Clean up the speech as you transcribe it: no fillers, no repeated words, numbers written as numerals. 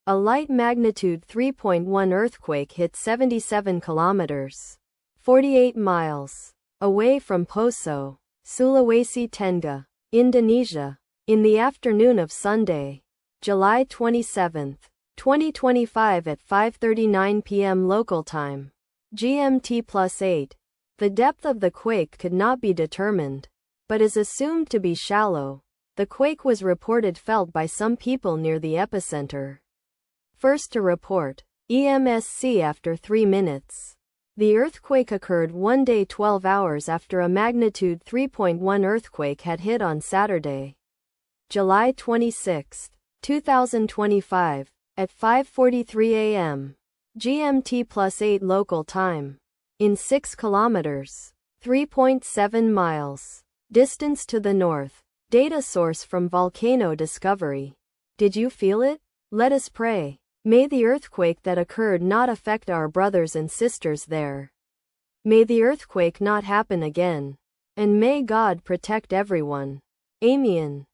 A light magnitude 3.1 earthquake hit 77 kilometers, 48 miles, away from Poso, Sulawesi Tengah, Indonesia, in the afternoon of Sunday, July 27, 2025 at 5:39 p.m. local time, GMT+8. The depth of the quake could not be determined, but is assumed to be shallow. The quake was reported felt by some people near the epicenter. First to report, EMSC after 3 minutes. The earthquake occurred 1 day 12 hours after a magnitude 3.1 earthquake had hit on Saturday, July 26, 2025, at 5:43 a.m. GMT+8 local time, in 6 kilometers, 3.7 miles, distance to the north. Data source from Volcano Discovery. Did you feel it? Let us pray. May the earthquake that occurred not affect our brothers and sisters there. May the earthquake not happen again. And may God protect everyone. Amen.